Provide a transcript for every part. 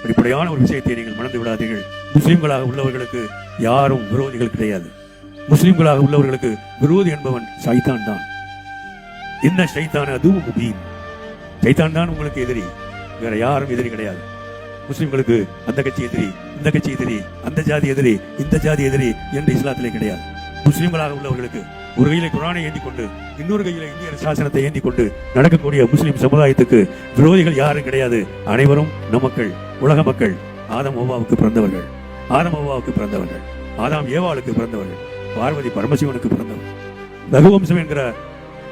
அடிப்படையான ஒரு விஷயத்தை நீங்கள் மறந்து விடாதீர்கள். முஸ்லிம்களாக உள்ளவர்களுக்கு யாரும் விரோதிகள் கிடையாது. முஸ்லிம்களாக உள்ளவர்களுக்கு விரோதி என்பவன் சைத்தான் தான். என்ன சைத்தான்? அதுவும் முபீன். சைத்தான் தான் உங்களுக்கு எதிரி, வேற யாரும் எதிரி கிடையாது. முஸ்லிம்களுக்கு அந்த கட்சி எதிரி, இந்த கட்சி எதிரி, அந்த ஜாதி எதிரி, இந்த ஜாதி எதிரி என்று இஸ்லாத்திலே கிடையாது. முஸ்லிம்களாக உள்ளவர்களுக்கு ஒரு கையில குரானை ஏந்தி கொண்டு இன்னொரு கையில இந்திய சாசனத்தை ஏந்தி கொண்டு நடக்கக்கூடிய முஸ்லிம் சமுதாயத்துக்கு விரோதிகள் யாரும் கிடையாது. அனைவரும் நமக்கள், உலக மக்கள். ஆதம் ஹவ்வாவுக்கு பிறந்தவர்கள், ஆதம் ஹவ்வாவுக்கு பிறந்தவர்கள், ஆதாம் ஏவாளுக்கு பிறந்தவர்கள், பார்வதி பரமசிவனுக்கு பிறந்தவர்கள். ரகுவம்சம் என்கிற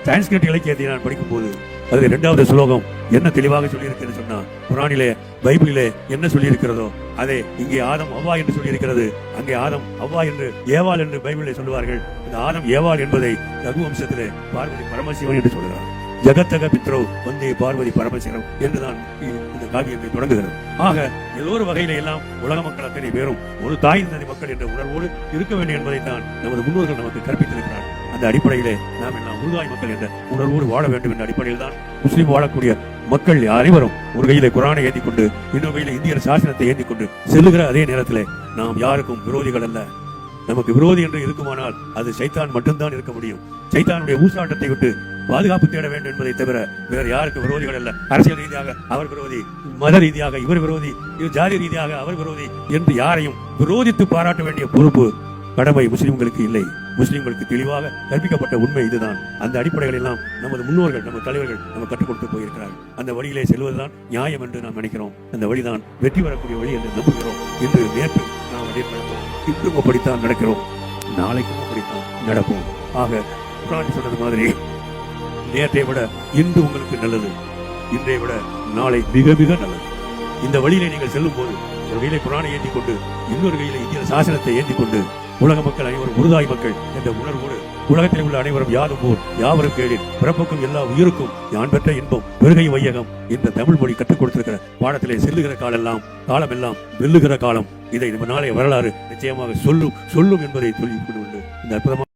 சான்ஸ்கிரிட் இலக்கியத்தை நான் படிக்கும் போது அது 2வது ஸ்லோகம் என்ன தெளிவாக சொல்லியிருக்கிறது சொன்னா, குரானிலே பைபிளிலே என்ன சொல்லி இருக்கிறதோ அதே இங்கே ஆதம் அவ்வா என்று சொல்லி இருக்கிறது. அங்கே ஆதம் அவ்வா என்று ஏவாள் என்று பைபிளிலே சொல்லுவார்கள். இந்த ஆதம் ஏவாள் என்பதை ரகுவம்சத்திலே பார்வதி பரமசிவன் என்று சொல்கிறார். ஜகத்தக பித்ரோ வந்தே பார்வதி பரமசிவம் என்றுதான் இந்த காவியத்தை தொடங்குகிறது. ஆக ஏதோ ஒரு வகையில எல்லாம் உலக மக்கள் அத்தனை பேரும் ஒரு தாய் நதி மக்கள் என்ற உணர்வோடு இருக்க வேண்டும் என்பதைத்தான் நமது முன்னோர்கள் நமக்கு கற்பித்திருக்கிறார். அந்த அடிப்படையிலே நாம் எல்லாம் உருவாய் மக்கள் என்ற உணர்வோடு வாழ வேண்டும் என்ற அடிப்படையில் தான் முஸ்லீம் வாழக்கூடிய மக்கள் அனைவரும் ஒரு கையில குரானை ஏந்தி கொண்டு இன்னொரு கையில இந்திய சாசனத்தை ஏந்தி கொண்டு செல்லுகிற அதே நேரத்தில் நாம் யாருக்கும் விரோதிகள் அல்ல. நமக்கு விரோதி என்று இருக்குமானால் அது சைத்தான் மட்டும்தான் இருக்க முடியும். சைத்தானுடைய ஊசாட்டத்தை விட்டு பாதுகாப்பு தேட வேண்டும் என்பதை தவிர வேறு யாருக்கு விரோதிகள் அல்ல. அரசியல் ரீதியாக அவர் விரோதி, மத ரீதியாக இவர் விரோதி, ஜாதி ரீதியாக அவர் விரோதி என்று யாரையும் விரோதித்து பாராட்ட வேண்டிய பொறுப்பு கடமை முஸ்லிம்களுக்கு இல்லை. முஸ்லிம்களுக்கு தெளிவாக கற்பிக்கப்பட்ட உண்மை இதுதான். அந்த அடிப்படைகள் எல்லாம் நமது முன்னோர்கள், நமது தலைவர்கள் நம்ம கற்றுக் கொடுத்து போயிருக்கிறார்கள். அந்த வழியிலே செல்வதுதான் நியாயம் என்று நாம் நினைக்கிறோம். அந்த வழிதான் வெற்றி பெறக்கூடிய வழி என்று நம்புகிறோம். இன்று நேற்று நாம் அதே நடப்போம், இன்றும் அப்படித்தான் நடக்கிறோம், நாளைக்கும் அப்படித்தான் நடப்போம். ஆக குர்ஆன் சொன்னது மாதிரி நேற்றை விட இன்று உங்களுக்கு நல்லது, இன்றை விட நாளை மிக மிக நல்லது. இந்த வழியிலே நீங்கள் செல்லும் போது ஒரு கையில குர்ஆனை ஏந்தி கொண்டு இன்னொரு கையில இந்திய சாசனத்தை ஏந்தி கொண்டு உலக மக்கள் அனைவரும் உருதாய் மக்கள் என்ற உணர்வோடு உலகத்தில் உள்ள அனைவரும் யாதும் ஊர் யாவரும் கேளிர் பிறப்புக்கும் எல்லா உயிருக்கும் யான் பெற்ற இன்பம் பெருகை வையகம் என்ற தமிழ் மொழி கற்றுக் கொடுத்திருக்கிற பாடத்திலே செல்லுகிற காலமெல்லாம் வெல்லுகிற காலம். இதை நம்ம நாளைய வரலாறு நிச்சயமாக சொல்லும் என்பதை சொல்லிக் கொண்டு இந்த அற்புதமான